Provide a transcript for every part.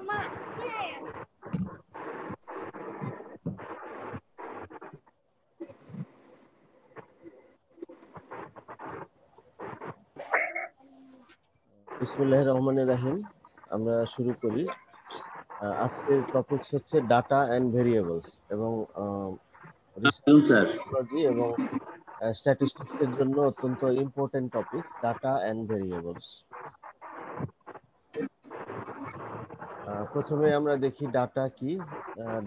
বিসমিল্লাহির রহমানির রহিম। আমরা শুরু করি। আজকের টপিকস হচ্ছে ডাটা অ্যান্ড ভেরিয়েবলস এবং রিসার্চ এবং স্ট্যাটিস্টিক্স এর জন্য অত্যন্ত important topic data and variables. প্রথমে আমরা দেখি ডাটা কি।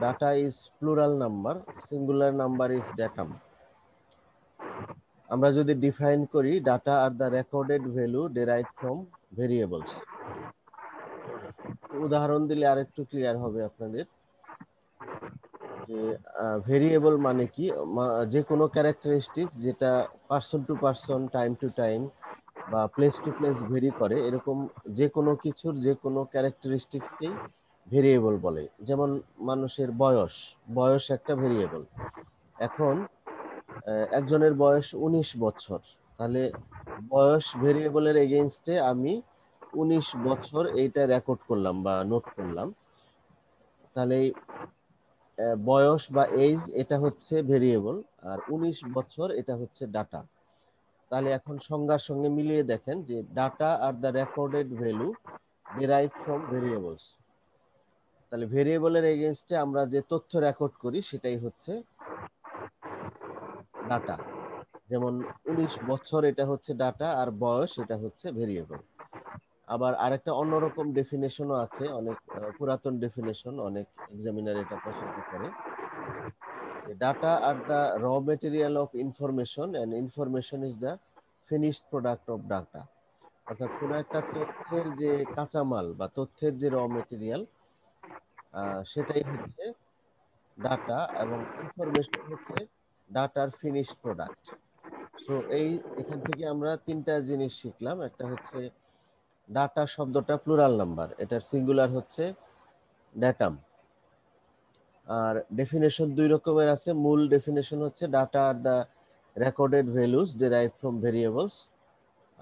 Data is plural number, singular number is datum. আমরা যদি ডিফাইন করি, data are the recorded value derive from variables. উদাহরণ দিলে আরেকটু ক্লিয়ার হবে আপনাদের যে ভেরিয়েবল মানে কি, যে কোনো ক্যারেক্টারিস্টিক যেটা person to person, time to time বা প্লেস টু প্লেস ভেরি করে, এরকম যে কোনো কিছুর যে কোনো ক্যারেক্টারিস্টিক্সকেই ভেরিয়েবল বলে। যেমন মানুষের বয়স, বয়স একটা ভেরিয়েবল। এখন একজনের বয়স 19 বছর, তাহলে বয়স ভেরিয়েবলের এগেইনস্টে আমি 19 বছর এইটা রেকর্ড করলাম বা নোট করলাম। তাহলে বয়স বা এজ এটা হচ্ছে ভেরিয়েবল, আর 19 বছর এটা হচ্ছে ডাটা। তাহলে এখন সংজ্ঞার সঙ্গে মিলিয়ে দেখেন যে data are the recorded value derive from variables. তাহলে ভেরিয়েবলের এগেইনস্টে আমরা যে তথ্য রেকর্ড করি সেটাই হচ্ছে ডাটা। যেমন 19 বছর এটা হচ্ছে ডাটা, আর বয়স এটা হচ্ছে ভেরিয়েবল। আবার আরেকটা অন্যরকম ডেফিনেশনও আছে, অনেক পুরাতন ডেফিনেশন, অনেক এক্সামিনার এটা পছন্দ করে। Data are the raw material of information and information is the finished product of data. অর্থাৎ কোনো একটা তথ্যের যে কাঁচামাল বা তথ্যের যে র মেটেরিয়াল, সেটাই হচ্ছে ডাটা, এবং ইনফরমেশন হচ্ছে ডাটার ফিনিশড প্রোডাক্ট। সো এখান থেকে আমরা তিনটা জিনিস শিখলাম। একটা হচ্ছে ডাটা শব্দটা প্লুরাল নাম্বার, এটার সিঙ্গুলার হচ্ছে ডেটাম। আর ডেফিনেশন দুই রকমের আছে। মূল ডেফিনেশন হচ্ছে data are the recorded values derive from variables.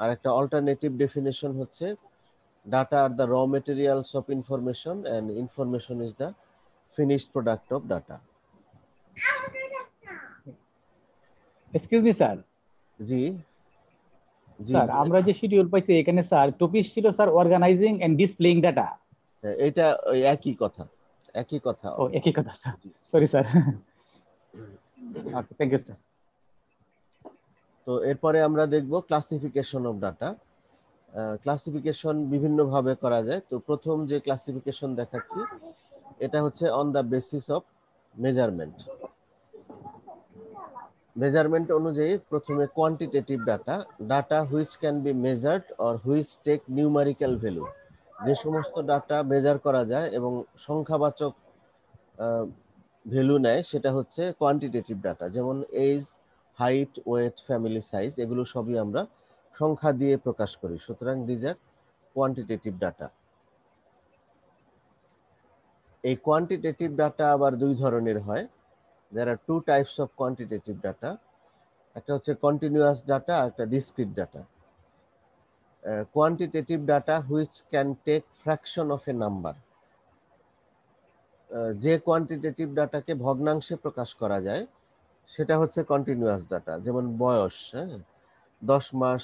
আর একটা অল্টারনেটিভ ডেফিনেশন হচ্ছে data are the raw materials of information and information is the finished product of data. Excuse me sir. জি জি, স্যার আমরা যে শিডিউল পাইছি এখানে স্যার টপিক ছিল sir organising and displaying data. এটা ওই একই কথা, একই কথা। ও একই কথা sir, sorry sir. Okay, thank you sir. তো এরপরে আমরা দেখব ক্লাসিফিকেশন অফ ডাটা। ক্লাসিফিকেশন বিভিন্ন ভাবে করা যায়। তো প্রথম যে ক্লাসিফিকেশন দেখাচ্ছি এটা হচ্ছে on the basis of measurement. Measurement অনুযায়ী প্রথমে quantitative data, data which can be measured or which take numerical value. যে সমস্ত ডাটা মেজার করা যায় এবং সংখ্যাবাচক ভ্যালু নেয় সেটা হচ্ছে কোয়ান্টিটেটিভ ডাটা। যেমন age, height, weight, family size, এগুলো সবই আমরা সংখ্যা দিয়ে প্রকাশ করি। সুতরাং দিজ আর কোয়ান্টিটেটিভ ডাটা। এই কোয়ান্টিটেটিভ ডাটা আবার দুই ধরনের হয়। there are two types of quantitative data. একটা হচ্ছে কন্টিনিউয়াস ডাটা, আর একটা discrete data. Quantitative data which can take fraction of a number. যে কোয়ান্টিটেটিভ ডাটাকে ভগ্নাংশে প্রকাশ করা যায় সেটা হচ্ছে কন্টিনিউয়াস ডাটা। যেমন বয়স, 10 মাস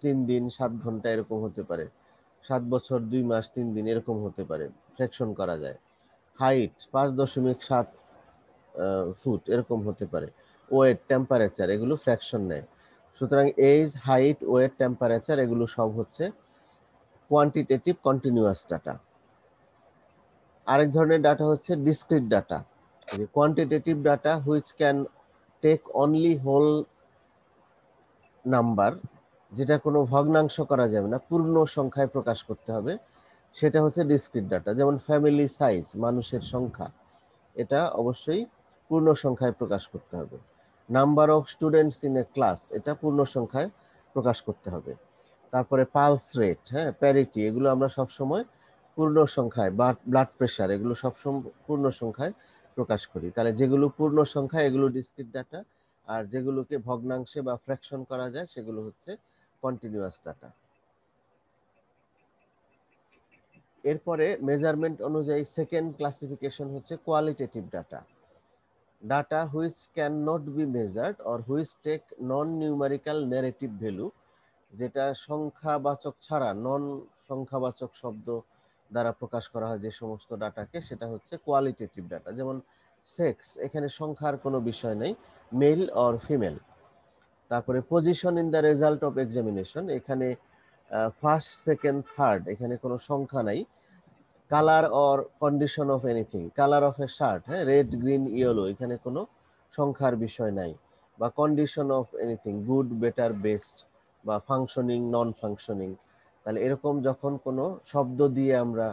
3 দিন 7 ঘন্টা এরকম হতে পারে, 7 বছর 2 মাস 3 দিন এরকম হতে পারে, ফ্র্যাকশন করা যায়। হাইট 5.7 ফুট এরকম হতে পারে। ওয়েট, টেম্পারেচার, এগুলো ফ্র্যাকশন নেয়। সুতরাং এজ, হাইট, ওয়েট, টেম্পারেচার এগুলো সব হচ্ছে কোয়ান্টিটেটিভ কন্টিনিউয়াস ডাটা। আরেক ধরনের ডাটা হচ্ছে discrete data. Quantitative data which can take only whole number, যেটা কোনো ভগ্নাংশ করা যাবে না, পূর্ণ সংখ্যায় প্রকাশ করতে হবে, সেটা হচ্ছে ডিসক্রিট ডাটা। যেমন ফ্যামিলি সাইজ, মানুষের সংখ্যা, এটা অবশ্যই পূর্ণ সংখ্যায় প্রকাশ করতে হবে। Number of students in a class, এটা পূর্ণ সংখ্যায় প্রকাশ করতে হবে। তারপরে পালস রেট, প্যারিটি, এগুলো আমরা সবসময় পূর্ণ সংখ্যায়, ব্লাড প্রেশার, এগুলো সবসময় পূর্ণ সংখ্যায় প্রকাশ করি। তাহলে যেগুলো পূর্ণ সংখ্যা এগুলো ডিসক্রিট ডাটা, আর যেগুলোকে ভগ্নাংশে বা ফ্র্যাকশন করা যায় সেগুলো হচ্ছে কন্টিনিউয়াস ডাটা। এরপরে মেজারমেন্ট অনুযায়ী সেকেন্ড ক্লাসিফিকেশন হচ্ছে qualitative data. Data which can not be measured or which take non numerical negative value, যেটা সংখ্যাবাচক ছাড়া নন সংখ্যাবাচক শব্দ দ্বারা প্রকাশ করা হয় যে সমস্ত ডাটাকে, সেটা হচ্ছে কোয়ালিটেটিভ ডাটা। যেমন সেক্স, এখানে সংখ্যার কোনো বিষয় নেই, মেল অর ফিমেল। তারপরে position in the result of examination, এখানে ফার্স্ট সেকেন্ড থার্ড, এখানে কোনো সংখ্যা নাই। Colour or condition of anything, colour of A shirt, হ্যাঁ, রেড গ্রিন ইয়েলো, এখানে কোনো সংখ্যার বিষয় নাই। বা condition of anything, good better best, বা ফাংশনিং নন ফাংশনিং। তাহলে এরকম যখন কোনো শব্দ দিয়ে আমরা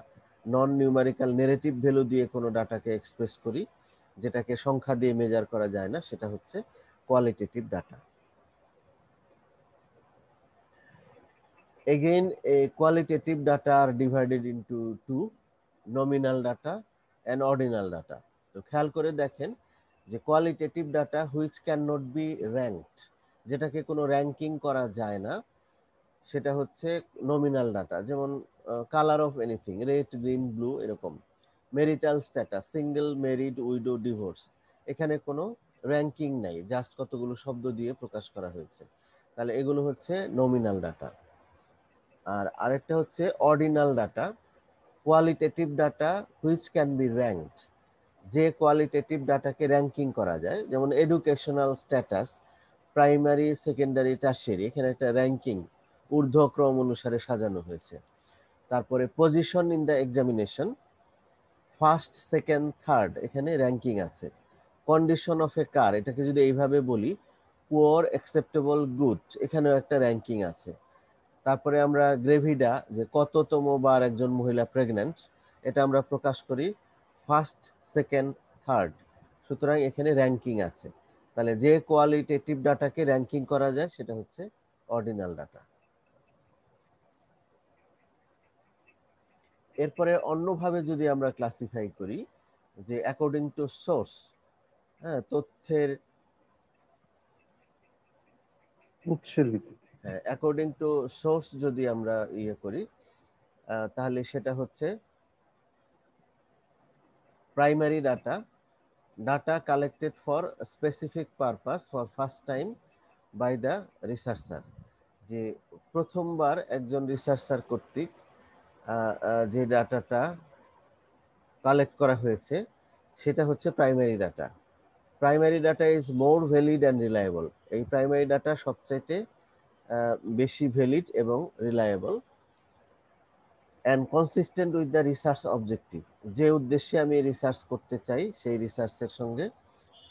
নন নিউমারিক্যাল নেগেটিভ ভ্যালু দিয়ে কোনো ডাটাকে এক্সপ্রেস করি, যেটাকে সংখ্যা দিয়ে মেজার করা যায় না, সেটা হচ্ছে qualitative data. Again, a qualitative data are divided into two, nominal data and ordinal data. তো খেয়াল করে দেখেন যে qualitative data which can not be ranked, যেটাকে কোনো র্যাঙ্কিং করা যায় না, সেটা হচ্ছে নমিনাল ডাটা। যেমন colour of anything, red green blue, এরকম। Marital status, single, married, widow, divorce, এখানে কোনো র্যাঙ্কিং নাই, জাস্ট কতগুলো শব্দ দিয়ে প্রকাশ করা হয়েছে। তাহলে এগুলো হচ্ছে নমিনাল ডাটা। আর আরেকটা হচ্ছে ordinal data, qualitative data which can B ranked, যে কোয়ালিটেটিভ ডাটাকে র্যাঙ্কিং করা যায়। যেমন educational status, primary, secondary, tertiary, এখানে একটা র্যাঙ্কিং ঊর্ধ্বক্রম অনুসারে সাজানো হয়েছে। তারপরে position in the examination, first second third, এখানে র্যাঙ্কিং আছে। কন্ডিশন অফ এ কার, এটাকে যদি এইভাবে বলি, পুয়ার, অ্যাকসেপ্টেবল, গুড, এখানেও একটা র্যাঙ্কিং আছে। তারপরে আমরা গ্রেভিডা, যে কততম বার একজন মহিলা প্রেগন্যান্ট, এটা আমরা প্রকাশ করি ফার্স্ট সেকেন্ড থার্ড, সুতরাং এখানে র্যাঙ্কিং আছে। তাহলে যে কোয়ালিটেটিভ ডাটাকে র্যাঙ্কিং করা যায় সেটা হচ্ছে অর্ডিনাল ডাটা। এরপরে অন্যভাবে যদি আমরা ক্লাসিফাই করি, যে অ্যাকর্ডিং টু সোর্স, হ্যাঁ, তথ্যের উৎসের ভিত্তিতে। হ্যাঁ, অ্যাকর্ডিং টু সোর্স যদি আমরা ইয়ে করি, তাহলে সেটা হচ্ছে primary data, data collected for a specific purpose for first time by the researcher, যে প্রথমবার একজন রিসার্চার কর্তৃক যে ডাটাটা কালেক্ট করা হয়েছে সেটা হচ্ছে primary data. Primary data is more valid and reliable, এই প্রাইমারি ডাটা সবচাইতে বেশি ভ্যালিড এবং reliable. And consistent with the research objective, যে উদ্দেশ্যে আমি রিসার্চ করতে চাই সেই রিসার্চের সঙ্গে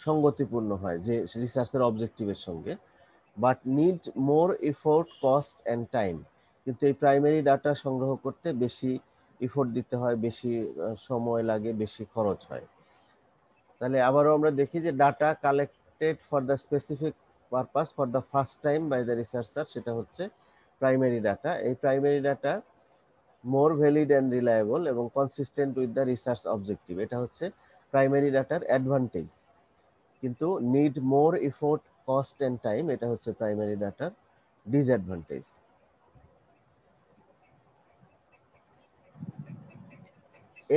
সঙ্গতিপূর্ণ হয়, যে রিসার্চের অবজেক্টিভের সঙ্গে। But need more effort, cost and time, কিন্তু এই প্রাইমারি ডাটা সংগ্রহ করতে বেশি এফোর্ট দিতে হয়, বেশি সময় লাগে, বেশি খরচ হয়। তাহলে আবারও আমরা দেখি যে data collected for the specific purpose for the first time by the researcher, সেটা হচ্ছে প্রাইমারি ডাটা। এই primary data more valid and reliable এবং consistent with the research objective, এটা হচ্ছে প্রাইমারি ডাটার অ্যাডভান্টেজ। কিন্তু need more effort, cost and time, এটা হচ্ছে প্রাইমারি ডাটার ডিসঅ্যাডভান্টেজ।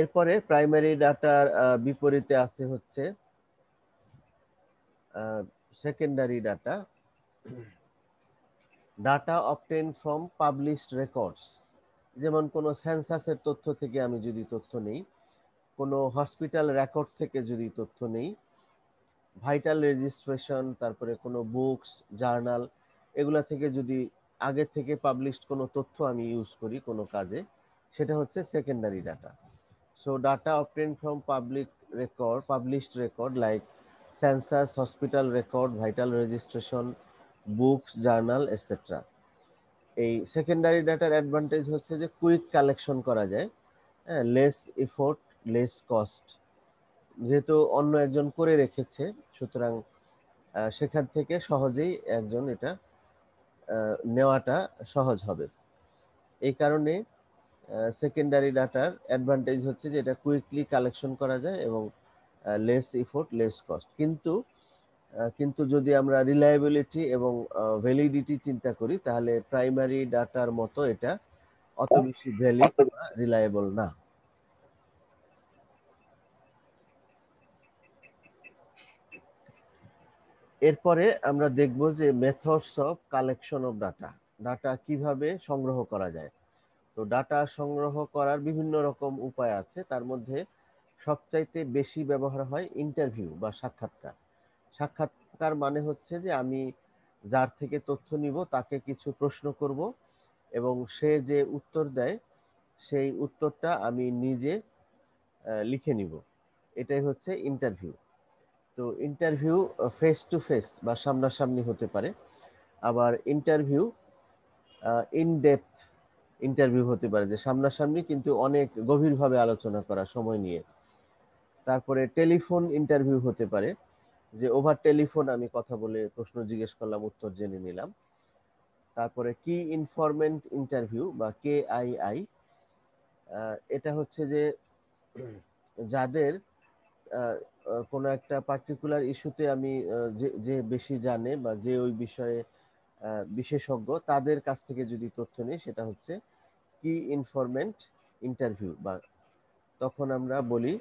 এরপরে প্রাইমারি ডাটার বিপরীতে আছে হচ্ছে secondary data, data obtain from published records. যেমন কোনো সেন্সাসের তথ্য থেকে আমি যদি তথ্য নেই, কোনো হসপিটাল রেকর্ড থেকে যদি তথ্য নেই, ভাইটাল রেজিস্ট্রেশন, তারপরে কোনো বুকস, জার্নাল, এগুলা থেকে যদি আগে থেকে পাবলিশড কোনো তথ্য আমি ইউজ করি কোনো কাজে, সেটা হচ্ছে secondary data. So data obtained from published record like census, hospital record, vital registration, books, journal, etc. এই সেকেন্ডারি ডাটার অ্যাডভান্টেজ হচ্ছে যে কুইক কালেকশন করা যায়, হ্যাঁ, লেস এফোর্ট, লেস কস্ট। যেহেতু অন্য একজন করে রেখেছে, সুতরাং সেখান থেকে সহজেই একজন এটা নেওয়াটা সহজ হবে। এই কারণে সেকেন্ডারি ডাটার অ্যাডভান্টেজ হচ্ছে যে এটা কুইকলি কালেকশন করা যায় এবং লেস এফোর্ট, লেস কস্ট। কিন্তু যদি আমরা রিলায়েবিলিটি এবং ভ্যালিডিটি চিন্তা করি, তাহলে প্রাইমারি ডাটার মতো এটা অত বেশি ভ্যালিড বা রিলায়েবল না। এরপরে আমরা দেখব যে methods of collection of data, data কিভাবে সংগ্রহ করা যায়। তো ডাটা সংগ্রহ করার বিভিন্ন রকম উপায় আছে, তার মধ্যে সবচাইতে বেশি ব্যবহার হয় ইন্টারভিউ বা সাক্ষাৎকার। সাক্ষাৎকার মানে হচ্ছে যে আমি যার থেকে তথ্য নিব তাকে কিছু প্রশ্ন করব এবং সে যে উত্তর দেয় সেই উত্তরটা আমি নিজে লিখে নিব, এটাই হচ্ছে ইন্টারভিউ। তো ইন্টারভিউ ফেস টু ফেস বা সামনাসামনি হতে পারে, আবার ইন্টারভিউ ইন ডেপথ ইন্টারভিউ হতে পারে, যে সামনাসামনি কিন্তু অনেক গভীরভাবে আলোচনা করা সময় নিয়ে। তারপরে টেলিফোন ইন্টারভিউ হতে পারে, যে ওভার টেলিফোন আমি কথা বলে প্রশ্ন জিজ্ঞেস করলাম, উত্তর জেনে নিলাম। তারপরে কি ইনফরমেন্ট ইন্টারভিউ বা KII, এটা হচ্ছে যে যাদের কোনো একটা পার্টিকুলার ইস্যুতে আমি যে যে বেশি জানে বা যে ওই বিষয়ে বিশেষজ্ঞ তাদের কাছ থেকে যদি তথ্য নিই, সেটা হচ্ছে কি ইনফরমেন্ট ইন্টারভিউ, বা তখন আমরা বলি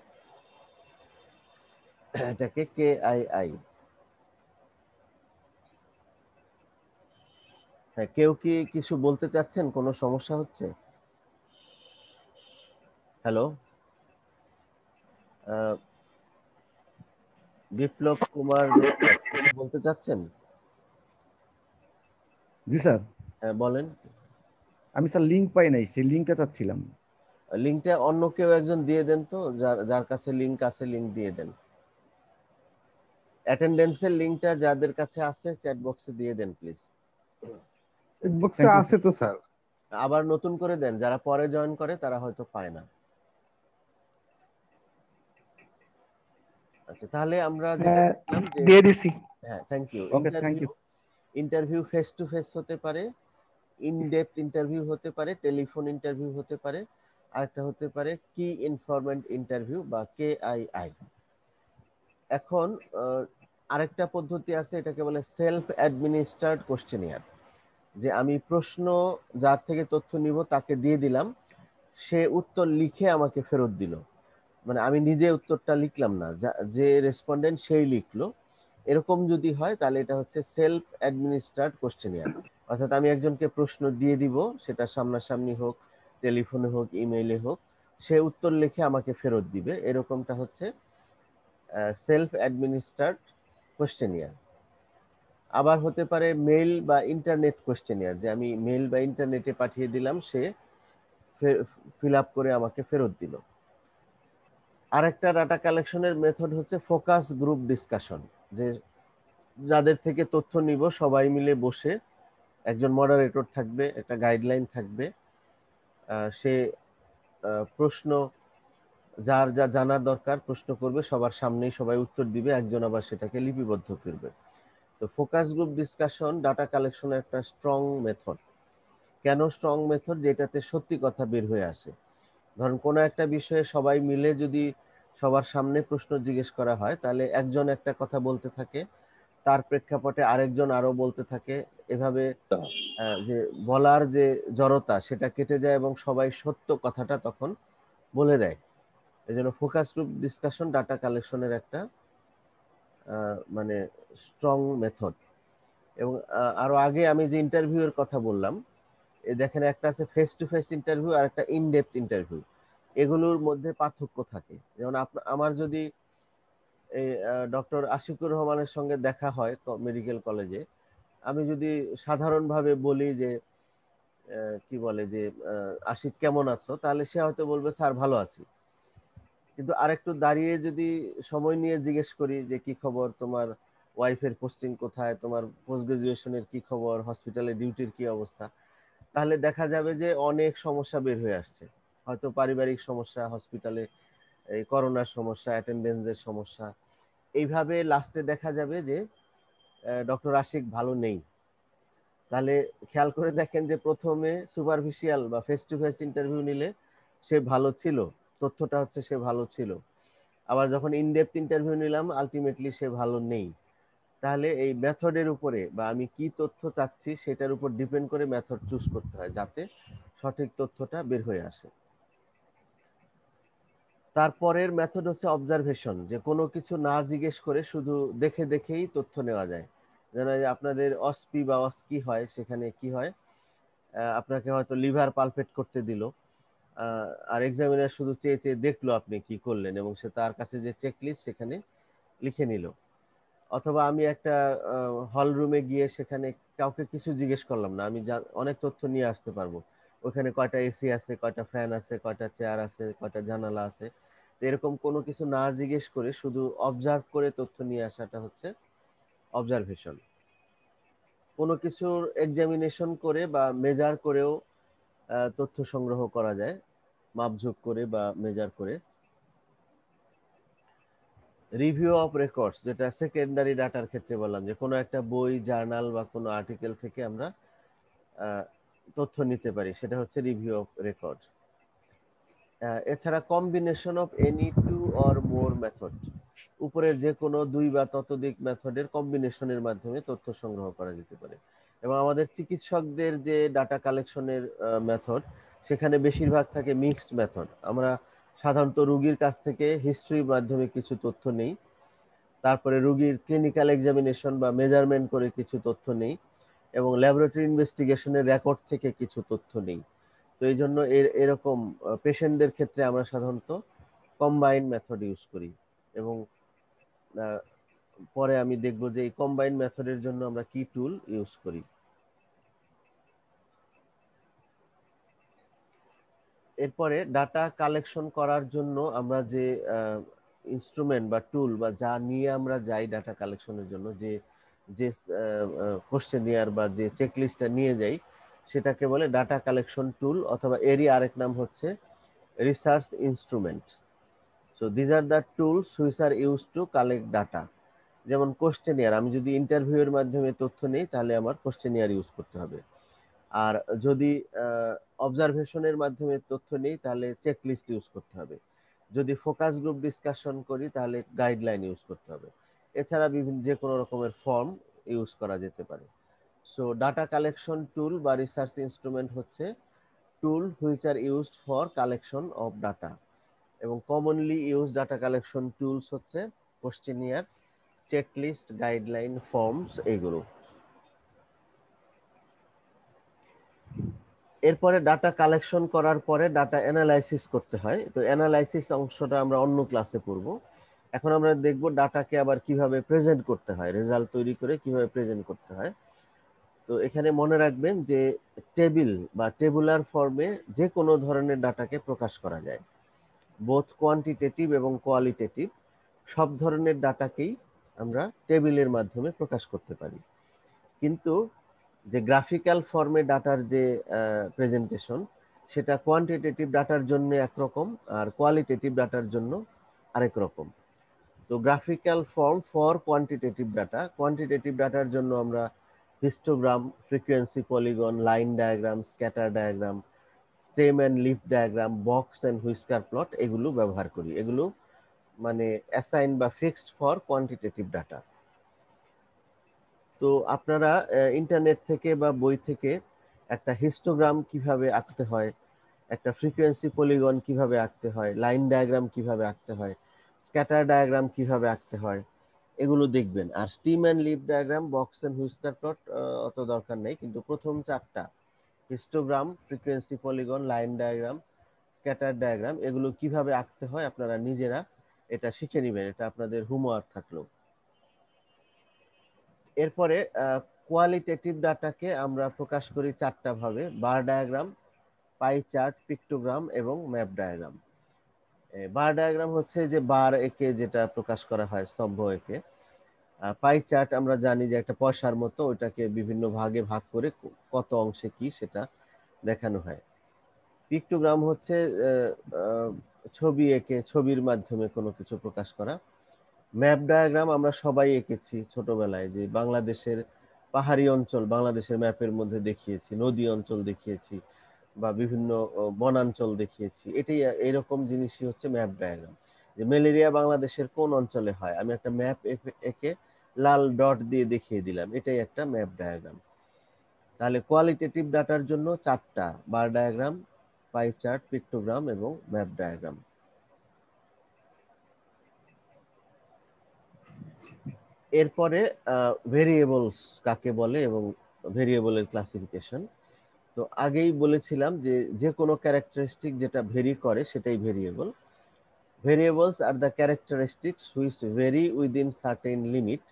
এটাকে KII। হ্যাঁ, কেউ কি কিছু বলতে চাচ্ছেন? কোনো সমস্যা হচ্ছে? হ্যালো, বিপ্লব কুমার দেবনাথ, কিছু বলতে চাচ্ছেন? জি স্যার, হ্যাঁ, বলেন। আমি স্যার লিঙ্ক পাই নাই, সেই লিঙ্কটা চাচ্ছিলাম। লিঙ্কটা অন্য কেউ একজন দিয়ে দেন তো, যার যার কাছে লিঙ্ক আছে লিঙ্ক দিয়ে দেন। অ্যাটেন্ডেন্সের লিঙ্কটা যাদের কাছে আছে চ্যাট বক্সে দিয়ে দেন প্লিজ। বক্সে আছে তো স্যার। আবার নতুন করে দেন, যারা পরে জয়েন করে তারা হয়তো পায় না। আচ্ছা, তাহলে আমরা যেটা দেখলাম যে, দিয়ে দিছি। হ্যাঁ, thank you. Okay, thank you. Interview face to face হতে পারে, ইন ডেপথ ইন্টারভিউ হতে পারে, টেলিফোন ইন্টারভিউ হতে পারে, আরেকটা হতে পারে কি ইনফরমেন্ট ইন্টারভিউ বা KII। এখন আরেকটা পদ্ধতি আছে, এটাকে বলে সেলফ অ্যাডমিনিস্ট্রার্ড কোশ্চেনিয়ার, যে আমি প্রশ্ন যার থেকে তথ্য নিব তাকে দিয়ে দিলাম, সে উত্তর লিখে আমাকে ফেরত দিল। মানে আমি নিজে উত্তরটা লিখলাম না, যে রেসপন্ডেন্ট সেই লিখলো। এরকম যদি হয় তাহলে এটা হচ্ছে সেলফ অ্যাডমিনিস্ট্রার্ড কোশ্চেনিয়ার। অর্থাৎ আমি একজনকে প্রশ্ন দিয়ে দিব, সেটা সামনাসামনি হোক, টেলিফোনে হোক, ইমেইলে হোক, সে উত্তর লিখে আমাকে ফেরত দিবে, এরকমটা হচ্ছে সেলফ অ্যাডমিনিস্ট্রার্ড কোশ্চেনিয়ার। আবার হতে পারে মেইল বা ইন্টারনেট কোশ্চেনিয়ার, যে আমি মেইল বা ইন্টারনেটে পাঠিয়ে দিলাম, সে ফিল আপ করে আমাকে ফেরত দিল। আরেকটা ডাটা কালেকশনের মেথড হচ্ছে ফোকাস গ্রুপ ডিসকাশন, যে যাদের থেকে তথ্য নিব সবাই মিলে বসে, একজন মডারেটর থাকবে, একটা গাইডলাইন থাকবে, সে প্রশ্ন যার যা জানার দরকার প্রশ্ন করবে, সবার সামনেই সবাই উত্তর দিবে, একজন আবার সেটাকে লিপিবদ্ধ করবে। তো ফোকাস গ্রুপ ডিসকাশন ডাটা কালেকশনের একটা স্ট্রং মেথড। কেন স্ট্রং মেথড? যেটাতে সত্যি কথা বের হয়ে আসে। ধরুন কোনো একটা বিষয়ে সবাই মিলে যদি সবার সামনে প্রশ্ন জিজ্ঞেস করা হয়, তাহলে একজন একটা কথা বলতে থাকে, তার প্রেক্ষাপটে আরেকজন আরো বলতে থাকে, এভাবে যে বলার যে জড়তা সেটা কেটে যায় এবং সবাই সত্য কথাটা তখন বলে দেয়। এই জন্য ফোকাস গ্রুপ ডিসকাশন ডাটা কালেকশনের একটা মানে স্ট্রং মেথড। এবং আরো আগে আমি যে ইন্টারভিউ এর কথা বললাম, দেখেন একটা আছে ফেস টু ফেস ইন্টারভিউ আর একটা ইন ডেপথ ইন্টারভিউ। এগুলোর মধ্যে পার্থক্য থাকে। যেমন আমার যদি ডক্টর আশিকুর রহমানের সঙ্গে দেখা হয় মেডিকেল কলেজে, আমি যদি সাধারণভাবে বলি যে কি বলে যে আশিক কেমন আছো, তাহলে সে হয়তো বলবে স্যার ভালো আছি। কিন্তু আরেকটু দাঁড়িয়ে যদি সময় নিয়ে জিজ্ঞেস করি যে কি খবর, তোমার ওয়াইফের পোস্টিং কোথায়, তোমার পোস্ট গ্রাজুয়েশনের কি খবর, হসপিটালে ডিউটির কি অবস্থা, তাহলে দেখা যাবে যে অনেক সমস্যা বের হয়ে আসছে। হয়তো পারিবারিক সমস্যা, হসপিটালে এই করোনার সমস্যা, অ্যাটেন্ডেন্সের সমস্যা। এইভাবে লাস্টে দেখা যাবে যে ডক্টর আশিক ভালো নেই। তাহলে খেয়াল করে দেখেন যে প্রথমে সুপারফিশিয়াল বা ফেস টু ফেস ইন্টারভিউ নিলে সে ভালো ছিল, তথ্যটা হচ্ছে সে ভালো ছিল। আবার যখন ইন ডেপথ ইন্টারভিউ নিলাম, আলটিমেটলি সে ভালো নেই। তাহলে এই মেথডের উপরে বা আমি কি তথ্য চাচ্ছি সেটার উপর ডিপেন্ড করে মেথড চুজ করতে হয়, যাতে সঠিক তথ্যটা বের হয়ে আসে। তারপরের মেথড হচ্ছে অবজারভেশন, যে কোনো কিছু না জিজ্ঞেস করে শুধু দেখে দেখেই তথ্য নেওয়া যায়। যেন এই যে আপনাদের অস্পি বা অস্কি হয়, সেখানে কি হয়, আপনাকে হয়তো লিভার পালপেট করতে দিল, আর এক্সামিনার শুধু চেয়ে চেয়ে দেখলো আপনি কি করলেন, এবং সে তার কাছে যে চেকলিস্ট সেখানে লিখে নিল। অথবা আমি একটা হল রুমে গিয়ে সেখানে কাউকে কিছু জিজ্ঞেস করলাম না, আমি অনেক তথ্য নিয়ে আসতে পারবো। ওখানে কয়টা এসি আছে, কয়টা ফ্যান আছে, কয়টা চেয়ার আছে, কয়টা জানালা আছে। তো এরকম কোনো কিছু না জিজ্ঞেস করে শুধু অবজার্ভ করে তথ্য নিয়ে আসাটা হচ্ছে অবজারভেশন। কোনো কিছুর এক্সামিনেশন করে বা মেজার করেও তথ্য সংগ্রহ করা যায়, মাপঝোঁক করে বা মেজার করে। রিভিউ অফ রেকর্ডস, যেটা সেকেন্ডারি ডাটার ক্ষেত্রে বললাম, যে কোনো একটা বই, জার্নাল বা কোনো আর্টিকেল থেকে আমরা তথ্য নিতে পারি, সেটা হচ্ছে রিভিউ অফ রেকর্ডস। এছাড়া combination of any two or more method, উপরের যে কোনো দুই বা ততোধিক মেথডের কম্বিনেশনের মাধ্যমে তথ্য সংগ্রহ করা যেতে পারে। এবং আমাদের চিকিৎসকদের যে ডাটা কালেকশনের মেথড, সেখানে বেশিরভাগ থাকে মিক্সড মেথড। আমরা সাধারণত রোগীর কাছ থেকে হিস্ট্রির মাধ্যমে কিছু তথ্য নেই, তারপরে রোগীর ক্লিনিক্যাল এক্সামিনেশন বা মেজারমেন্ট করে কিছু তথ্য নেই, এবং ল্যাবরেটরি ইনভেস্টিগেশনের রেকর্ড থেকে কিছু তথ্য নেই। তো এই জন্য এরকম পেশেন্টদের ক্ষেত্রে আমরা সাধারণত কম্বাইন মেথড ইউজ করি। এবং পরে আমি দেখব যে এই কম্বাইন মেথডের জন্য আমরা কি টুল ইউজ করি। এরপরে ডাটা কালেকশন করার জন্য আমরা যে ইনস্ট্রুমেন্ট বা টুল বা যা নিয়ে আমরা যাই ডাটা কালেকশনের জন্য, যে যে কোশ্চেনিয়ার বা যে চেকলিস্টটা নিয়ে যাই, সেটাকে বলে ডাটা কালেকশন টুল, অথবা এরই আরেক নাম হচ্ছে research instrument. So these are the tools which are use to collect data. যেমন কোশ্চেনিয়ার, আমি যদি ইন্টারভিউয়ের মাধ্যমে তথ্য নেই তাহলে আমার কোশ্চেনিয়ার ইউজ করতে হবে। আর যদি অবজারভেশনের মাধ্যমে তথ্য নেই তাহলে চেকলিস্ট ইউজ করতে হবে। যদি ফোকাস গ্রুপ ডিসকাশন করি তাহলে গাইডলাইন ইউজ করতে হবে। এছাড়া বিভিন্ন যে কোনো রকমের ফর্ম ইউজ করা যেতে পারে। সো ডাটা কালেকশন টুল বা রিসার্চ ইনস্ট্রুমেন্ট হচ্ছে tool which are used for collection of data. এবং commonly use data collection tools হচ্ছে কোশ্চেনিয়ার, চেকলিস্ট, গাইডলাইন, ফর্মস, এগুলো। এরপরে ডাটা কালেকশন করার পরে ডাটা অ্যানালাইসিস করতে হয়। তো অ্যানালাইসিস অংশটা আমরা অন্য ক্লাসে পড়ব। এখন আমরা দেখব ডাটাকে আবার কিভাবে প্রেজেন্ট করতে হয়, রেজাল্ট তৈরি করে কিভাবে প্রেজেন্ট করতে হয়। তো এখানে মনে রাখবেন যে টেবিল বা টেবুলার ফর্মে যে কোনো ধরনের ডাটাকে প্রকাশ করা যায়, বোথ কোয়ান্টিটেটিভ এবং কোয়ালিটেটিভ। সব ধরনের ডাটাকেই আমরা টেবিলের মাধ্যমে প্রকাশ করতে পারি। কিন্তু যে গ্রাফিক্যাল ফর্মে ডাটার যে প্রেজেন্টেশন, সেটা কোয়ান্টিটেটিভ ডাটার জন্য একরকম আর কোয়ালিটেটিভ ডাটার জন্য আরেক রকম। তো graphical form for quantitative data, quantitative ডাটার জন্য আমরা histogram, frequency polygon, line diagram, scatter diagram, stem and leaf diagram, box and whisker plot এগুলো ব্যবহার করি। এগুলো মানে অ্যাসাইন বা ফিক্সড ফর কোয়ান্টিটেটিভ ডাটা। তো আপনারা ইন্টারনেট থেকে বা বই থেকে একটা হিস্টোগ্রাম কিভাবে আঁকতে হয়, একটা ফ্রিকোয়েন্সি পলিগন কিভাবে আঁকতে হয়, লাইন ডায়াগ্রাম কিভাবে আঁকতে হয়, স্ক্যাটার ডায়াগ্রাম কিভাবে আঁকতে হয়, এগুলো দেখবেন। আর stem and leaf diagram, box and whisker plot অত দরকার নেই, কিন্তু প্রথম চারটা histogram, frequency polygon, line diagram, scatter diagram এগুলো কিভাবে আঁকতে হয় আপনারা নিজেরা এটা শিখে নেবেন, এটা আপনাদের হোমওয়ার্ক থাকলো। এরপরে কোয়ালিটেটিভ ডাটাকে আমরা প্রকাশ করি চারটা ভাবে: বার ডায়াগ্রাম, পাই চার্ট, পিক্টোগ্রাম এবং ম্যাপ ডায়াগ্রাম। বার ডায়াগ্রাম হচ্ছে যে বার একে যেটা প্রকাশ করা হয়, স্তম্ভ একে। পাই চার্ট আমরা জানি যে একটা পয়সার মতো, ওটাকে বিভিন্ন ভাগে ভাগ করে কত অংশে কি সেটা দেখানো হয়। পিক্টোগ্রাম হচ্ছে ছবি এঁকে ছবির মাধ্যমে কোনো কিছু প্রকাশ করা। ম্যাপ ডায়াগ্রাম আমরা সবাই এঁকেছি ছোটবেলায়, যে বাংলাদেশের পাহাড়ি অঞ্চল বাংলাদেশের ম্যাপের মধ্যে দেখিয়েছি, নদী অঞ্চল দেখিয়েছি বা বিভিন্ন বনাঞ্চল দেখিয়েছি। এটাই এরকম জিনিসই হচ্ছে ম্যাপ ডায়াগ্রাম, যে ম্যালেরিয়া বাংলাদেশের কোন অঞ্চলে হয়, আমি একটা ম্যাপ এঁকে লাল ডট দিয়ে দেখিয়ে দিলাম, এটাই একটা ম্যাপ ডায়াগ্রাম। তাহলে কোয়ালিটেটিভ ডাটার জন্য চারটা: বার ডায়াগ্রাম, পাই চার্ট, পিক্টোগ্রাম এবং ম্যাপ ডায়াগ্রাম। এরপরে ভেরিয়েবলস কাকে বলে এবং ভেরিয়েবলের ক্লাসিফিকেশন। তো আগেই বলেছিলাম যে যে কোনো ক্যারেক্টারিস্টিক যেটা ভেরি করে সেটাই variable. Variables are the characteristics which vary within certain limit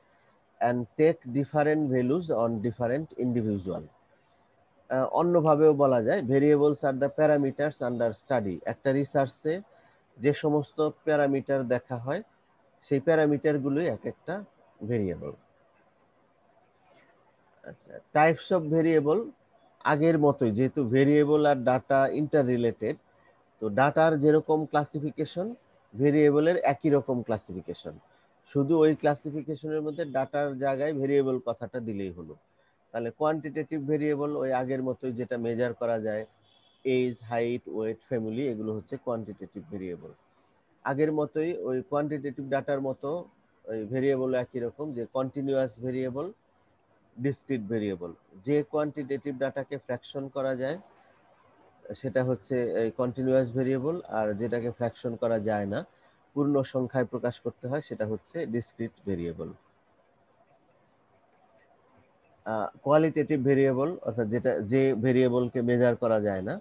and take different values on different individual. অন্যভাবেও বলা যায় variables are the parameters under study. একটা রিসার্চে যে সমস্ত প্যারামিটার দেখা হয় সেই প্যারামিটারগুলোই এক একটা ভেরিয়েবল। আচ্ছা, টাইপস অফ ভেরিয়েবল আগের মতোই, যেহেতু ভেরিয়েবল আর ডাটা ইন্টার রিলেটেড, তো ডাটার যেরকম ক্লাসিফিকেশন ভেরিয়েবলের একই রকম ক্লাসিফিকেশন, শুধু ওই ক্লাসিফিকেশনের মধ্যে ডাটার জায়গায় ভেরিয়েবল কথাটা দিলেই হলো। তাহলে কোয়ান্টিটেটিভ ভেরিয়েবল ওই আগের মতোই, যেটা মেজার করা যায়, এজ, হাইট, ওয়েট, ফ্যামিলি, এগুলো হচ্ছে কোয়ান্টিটেটিভ ভেরিয়েবল। আগের মতোই ওই কোয়ান্টিটেটিভ ডাটার মতো ওই ভেরিয়েবল একই রকম, যে কন্টিনিউয়াস ভেরিয়েবল, ডিসক্রিট ভেরিয়েবল। যে কোয়ান্টিটেটিভ ডাটাকে ফ্র্যাকশন করা যায় সেটা হচ্ছে এই কন্টিনিউয়াস ভেরিয়েবল, আর যেটাকে ফ্র্যাকশন করা যায় না, পূর্ণ সংখ্যায় প্রকাশ করতে হয়, সেটা হচ্ছে ডিসক্রিট ভেরিয়েবল। কোয়ালিটেটিভ ভেরিয়েবল অর্থাৎ যেটা যে ভেরিয়েবলকে মেজার করা যায় না,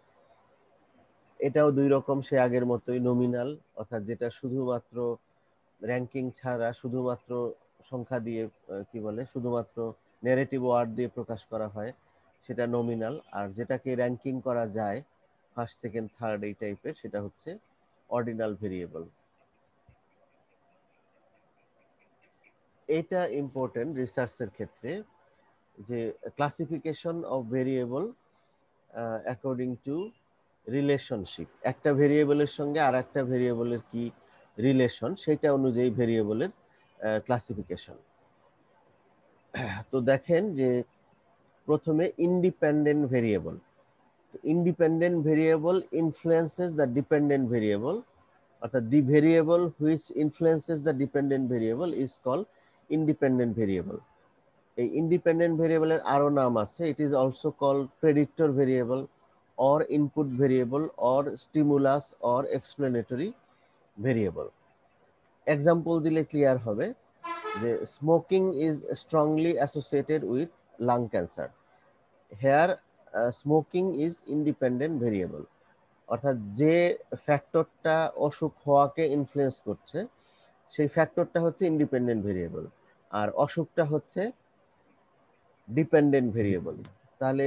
এটাও দুই রকম, সে আগের মতোই। নমিনাল অর্থাৎ যেটা শুধুমাত্র র্যাঙ্কিং ছাড়া শুধুমাত্র সংখ্যা দিয়ে কি বলে শুধুমাত্র নেগেটিভ ওয়ার্ড দিয়ে প্রকাশ করা হয়, সেটা নমিনাল। আর যেটাকে র্যাঙ্কিং করা যায় ফার্স্ট, সেকেন্ড, থার্ড এই টাইপের, সেটা হচ্ছে অর্ডিনাল ভেরিয়েবল। এটা ইম্পর্টেন্ট রিসার্চের ক্ষেত্রে, যে classification of variable according to relationship. একটা ভেরিয়েবলের সঙ্গে আর একটা ভেরিয়েবলের কি রিলেশন, সেটা অনুযায়ী ভেরিয়েবলের ক্লাসিফিকেশন। তো দেখেন যে প্রথমে independent variable. Independent variable influences the dependent variable, অর্থাৎ the variable which influences the dependent variable is called independent variable. এই ইন্ডিপেন্ডেন্ট ভেরিয়েবলের আরো নাম আছে। It is also called predictor variable or input variable or stimulus or explanatory variable. Example দিলে clear হবে, যে smoking is strongly associated with lung cancer. Here smoking is independent variable, অর্থাৎ যে ফ্যাক্টরটা অসুখ হওয়াকে ইনফ্লুয়েন্স করছে সেই ফ্যাক্টরটা হচ্ছে ইন্ডিপেন্ডেন্ট ভেরিয়েবল, আর অসুখটা হচ্ছে ডিপেন্ডেন্ট ভেরিয়েবল। তাহলে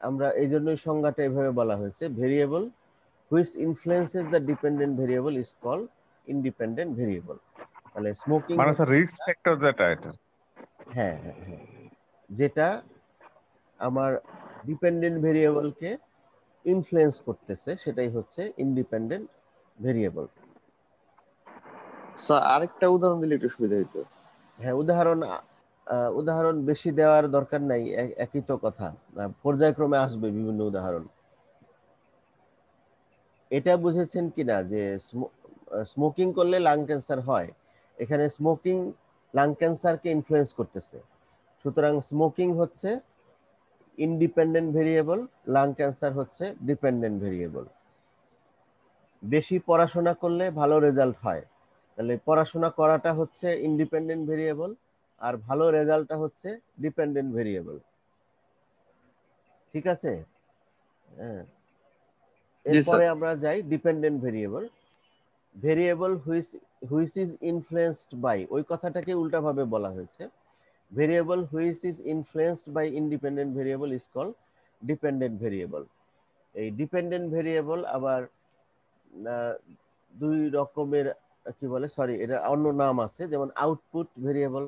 আমরা এই জন্যই সংজ্ঞাটা এভাবে বলা হয়েছে, variable which influences the dependent variable is called independent variable. তাহলে স্মোকিং, মানে স্যার রিস্ক ফ্যাক্টর যেটা এটা। হ্যাঁ হ্যাঁ হ্যাঁ, যেটা আমার ডিপেন্ডেন্ট ভেরিয়েবলকে ইনফ্লুয়েন্স করতেছে সেটাই হচ্ছে ইন্ডিপেন্ডেন্ট ভেরিয়েবল। স্যার আরেকটা উদাহরণ দিলে একটু সুবিধা হতো। হ্যাঁ, উদাহরণ বেশি দেওয়ার দরকার নাই, একই তো কথা, পর্যায়ক্রমে আসবে বিভিন্ন উদাহরণ। এটা বুঝেছেন কিনা যে স্মোকিং করলে লাং ক্যান্সার হয়, এখানে স্মোকিং লাং ক্যান্সারকে ইনফ্লুয়েন্স করতেছে, সুতরাং স্মোকিং হচ্ছে ইন্ডিপেন্ডেন্ট ভেরিয়েবল, লাং ক্যান্সার হচ্ছে ডিপেন্ডেন্ট ভেরিয়েবল। বেশি পড়াশোনা করলে ভালো রেজাল্ট হয়, তাহলে পড়াশোনা করাটা হচ্ছে ইন্ডিপেন্ডেন্ট ভেরিয়েবল, আর ভালো রেজাল্টটা হচ্ছে ডিপেন্ডেন্ট ভেরিয়েবল। ঠিক আছে? হ্যাঁ, এরপরে আমরা যাই dependent variable. Variable which is influenced by, ওই কথাটাকে উল্টাভাবে বলা হয়েছে, variable which is influenced by independent variable is called dependent variable. এই ডিপেন্ডেন্ট ভেরিয়েবল আবার দুই রকমের, কি বলে, সরি, এটা অন্য নাম আছে, যেমন আউটপুট ভেরিয়েবল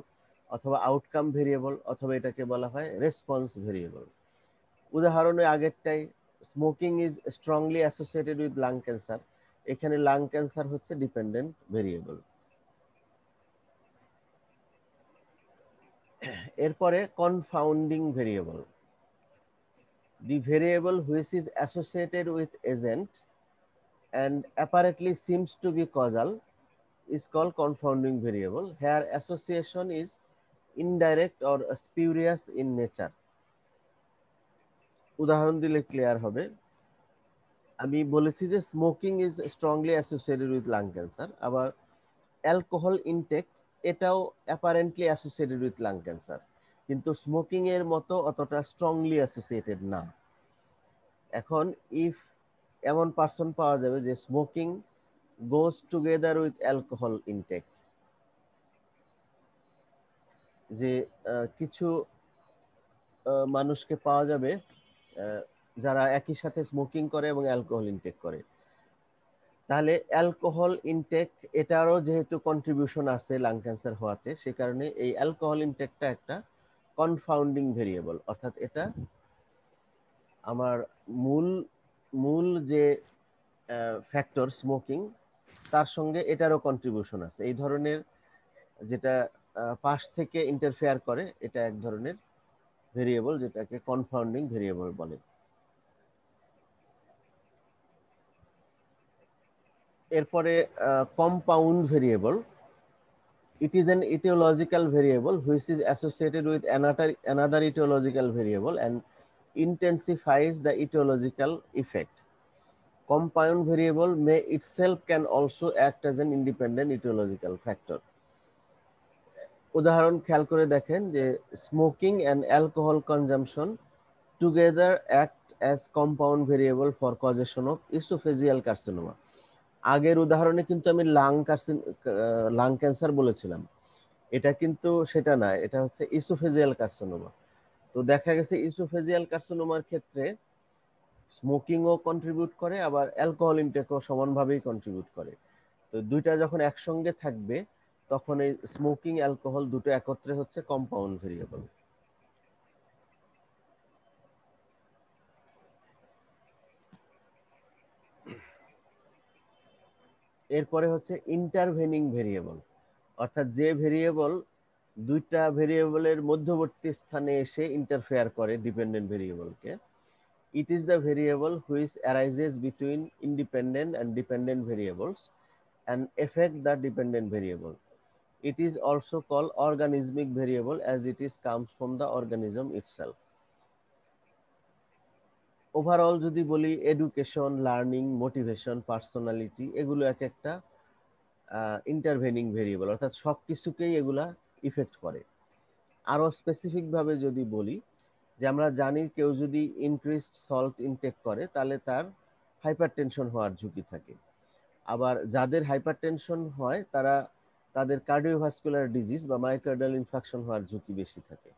অথবা আউটকাম ভেরিয়েবল, অথবা এটাকে বলা হয় রেসপন্স ভেরিয়েবল। উদাহরণে আগেরটাই, smoking is strongly associated with lung cancer, এখানে লাং ক্যান্সার হচ্ছে ডিপেন্ডেন্ট ভেরিয়েবল। এরপরে confounding variable. The variable which is associated with agent and apparently seems to be causal is called confounding variable. Here association is indirect or spurious in nature. উদাহরণ দিলে clear হবে। আমি বলেছি যে smoking is strongly associated with lung cancer, আবার alcohol intact এটাও apparently associated with lung cancer, কিন্তু smoking এর মতো অতটা স্ট্রংলি অ্যাসোসিয়েটেড না। এখন ইফ এমন পার্সন পাওয়া যাবে যে smoking goes together with alcohol intake, যে কিছু মানুষকে পাওয়া যাবে যারা একই সাথে স্মোকিং করে এবং অ্যালকোহল ইনটেক করে, তাহলে অ্যালকোহল ইনটেক এটারও যেহেতু কন্ট্রিবিউশন আছে লাং ক্যান্সার হওয়াতে, সে কারণে এই অ্যালকোহল ইনটেকটা একটা কনফাউন্ডিং ভেরিয়েবল, অর্থাৎ এটা আমার মূল মূল যে ফ্যাক্টর স্মোকিং তার সঙ্গে এটারও কন্ট্রিবিউশন আছে। এই ধরনের যেটা পাশ থেকে ইন্টারফেয়ার করে, এটা এক ধরনের ভেরিয়েবল যেটাকে কনফাউন্ডিং ভেরিয়েবল বলে। এরপরে compound variable, it is an etiological variable which is associated with another etiological variable and intensifies the etiological effect. Compound variable may itself can also act as an independent etiological factor. উদাহরণ খেয়াল করে দেখেন যে smoking and alcohol consumption together act as compound variable for causation of esophageal carcinoma. আগের উদাহরণে কিন্তু আমি lung cancer বলেছিলাম, এটা কিন্তু সেটা না, এটা হচ্ছে ইসোফেজিয়াল কার্সিনোমা। তো দেখা গেছে ইসোফেজিয়াল কার্সিনোমার ক্ষেত্রে স্মোকিংও কন্ট্রিবিউট করে, আবার অ্যালকোহল ইনটেকও সমানভাবেই কন্ট্রিবিউট করে। তো দুইটা যখন একসঙ্গে থাকবে তখন এই স্মোকিং অ্যালকোহল দুটো একত্রে হচ্ছে কম্পাউন্ড ভেরিয়েবল। এরপরে হচ্ছে ইন্টারভেনিং ভেরিয়েবল, অর্থাৎ যে ভেরিয়েবল দুইটা ভেরিয়েবলের মধ্যবর্তী স্থানে এসে ইন্টারফেয়ার করে dependent ভেরিয়েবলকে। It is the variable which arises between independent and dependent variables and affect the dependent variable. It is also called organismic variable as it is comes from the organism itself. Overall যদি বলি education, learning, motivation, personality, এগুলো এক একটা intervening variable, অর্থাৎ সব কিছুকেই এগুলা effect করে। আরো স্পেসিফিক ভাবে যদি বলি যে আমরা জানি কেউ যদি ইনক্রিজড সল্ট ইনটেক করে তাহলে তার হাইপারটেনশন হওয়ার ঝুঁকি থাকে। আবার যাদের হাইপারটেনশন হয় তারা তাদের কার্ডিওভাস্কুলার ডিজিজ বা মায়োকার্ডিয়াল ইনফাকশন হওয়ার ঝুঁকি বেশি থাকে।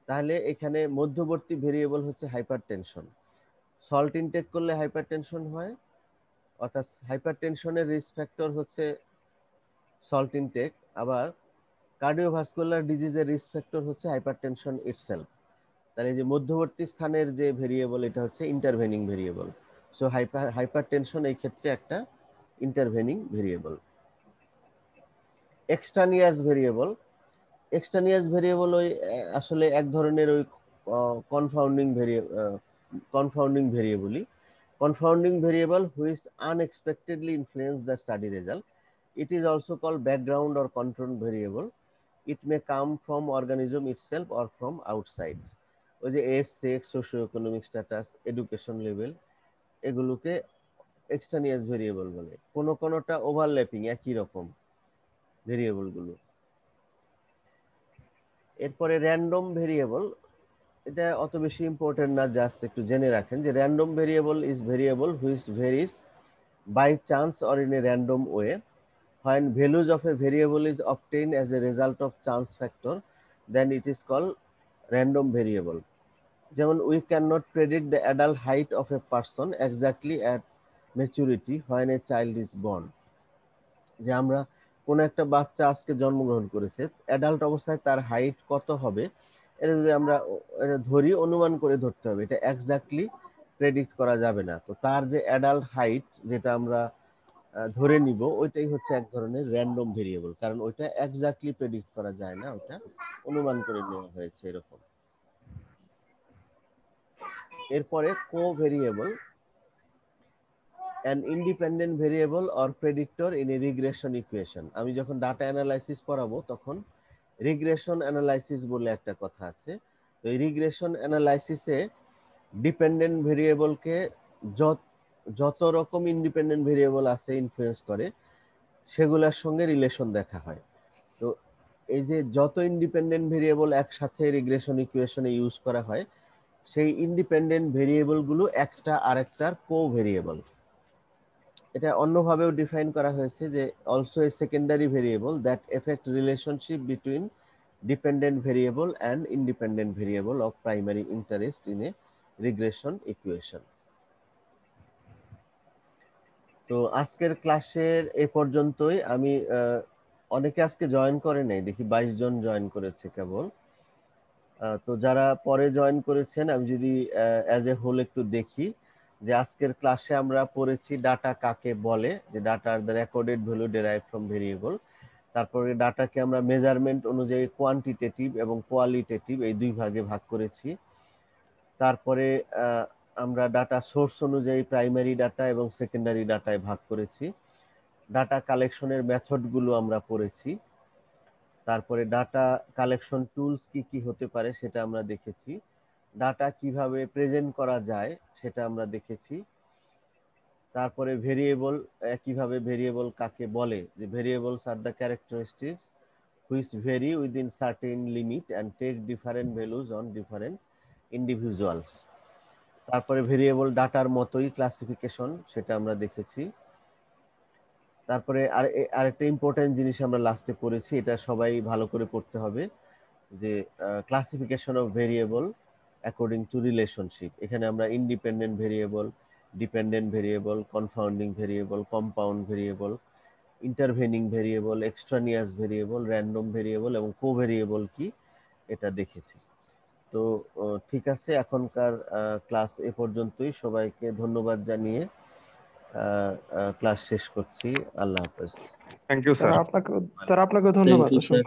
তাহলে এখানে মধ্যবর্তী ভেরিয়েবল হচ্ছে হাইপারটেনশন। সল্ট ইনটেক করলে হাইপারটেনশন হয়, অর্থাৎ হাইপারটেনশনের রিস্ক ফ্যাক্টর হচ্ছে সল্ট ইনটেক, আবার কার্ডিওভাস্কুলার ডিজিজের রিস্ক ফ্যাক্টর হচ্ছে হাইপারটেনশন ইটসেলফ। তাহলে যে মধ্যবর্তী স্থানের যে ভেরিয়েবল এটা হচ্ছে ইন্টারভেনিং ভেরিয়েবল। সো হাইপারটেনশন এই ক্ষেত্রে একটা intervening variable. Extraneous variable, extraneous variable ওই আসলে এক ধরনের ওই কনফাউন্ডিং ভেরিয়েবলই। Confounding variable which unexpectedly influence the study result. It is also called background or control variable. It may come from organism itself or from outside. ওই যে age, sex, socio economic status, education level, এগুলোকে extraneous variable বলে। কোনোটা overlapping, একই রকম variable গুলো। এরপরে random variable, এটা অত বেশি ইম্পর্টেন্ট না, জাস্ট একটু জেনে রাখেন যে random variable is variable which varies by chance or in a random way. When values of a variable is obtained as a result of chance factor, then it is called random variable. যেমন we cannot predict the adult height of a person exactly at maturity when a child is born. যে আমরা কোন একটা বাচ্চা আজকে জন্মগ্রহণ করেছে, adult অবস্থায় তার হাইট কত হবে এটা যদি আমরা ধরি, অনুমান করে ধরতে হবে, এটা এক্স্যাক্টলি প্রেডিক্ট করা যাবে না। তো তার যে অ্যাডাল্ট হাইট যেটা আমরা ধরে নিব, ওইটাই হচ্ছে এক ধরনের র্যান্ডম ভেরিয়েবল, কারণ ওইটা এক্স্যাক্টলি প্রেডিক্ট করা যায় না, ওটা অনুমান করে নেওয়া হয়েছে এরকম। এরপরে কো-ভেরিয়েবল, an independent variable or predictor in a regression equation. আমি যখন ডাটা অ্যানালাইসিস পড়াবো তখন রিগ্রেশন অ্যানালাইসিস বলে একটা কথা আছে। তো এই রিগ্রেশন অ্যানালাইসিসে ডিপেন্ডেন্ট ভেরিয়েবলকে যত রকম ইন্ডিপেন্ডেন্ট ভেরিয়েবল আছে ইনফ্লুয়েন্স করে সেগুলোর সঙ্গে রিলেশন দেখা হয়। তো এই যে যত ইন্ডিপেন্ডেন্ট ভেরিয়েবল একসাথে রিগ্রেশন ইকুয়েশনে ইউজ করা হয়, সেই ইন্ডিপেন্ডেন্ট ভেরিয়েবল গুলো একটা আরেকটার কো ভেরিয়েবল। এটা অন্যভাবেও ডিফাইন করা হয়েছে যে also a secondary variable that effect relationship between dependent variable and independent variable of primary interest in a regression equation. তো আজকের ক্লাসের এ পর্যন্তই। আমি অনেকে আজকে জয়েন করে নাই, দেখি 22 জন জয়েন করেছে কেবল। তো যারা পরে জয়েন করেছেন আমি যদি অ্যাজ এ হোল একটু দেখি, যে আজকের ক্লাসে আমরা পড়েছি ডাটা কাকে বলে, যে data are the recorded value derive from variable. তারপরে ডাটাকে আমরা মেজারমেন্ট অনুযায়ী কোয়ান্টিটেটিভ এবং কোয়ালিটেটিভ এই দুই ভাগে ভাগ করেছি। তারপরে আমরা ডাটা সোর্স অনুযায়ী প্রাইমারি ডাটা এবং সেকেন্ডারি ডাটায় ভাগ করেছি। ডাটা কালেকশনের মেথডগুলো আমরা পড়েছি। তারপরে ডাটা কালেকশন টুলস কি কি হতে পারে সেটা আমরা দেখেছি। ডাটা কিভাবে প্রেজেন্ট করা যায় সেটা আমরা দেখেছি। তারপরে ভেরিয়েবল, কিভাবে ভেরিয়েবল কাকে বলে, যে variables are the characteristics which vary within certain limit and take different values on different individuals. তারপরে ভেরিয়েবল ডাটার মতোই ক্লাসিফিকেশন, সেটা আমরা দেখেছি। তারপরে আরেকটা ইম্পর্টেন্ট জিনিস আমরা লাস্টে পড়েছি, এটা সবাই ভালো করে পড়তে হবে, যে classification of variable according to relationship. এখানে আমরা independent variable, dependent variable, confounding variable, compound variable, intervening variable, extraneous variable, random variable এবং কোভেরিয়েবল কি এটা দেখেছি। তো ঠিক আছে, এখনকার ক্লাস এ পর্যন্তই। সবাইকে ধন্যবাদ জানিয়ে ক্লাস শেষ করছি। আল্লাহ হাফেজ। Thank you sir. স্যার আপনাকে ধন্যবাদ। Thank you sir.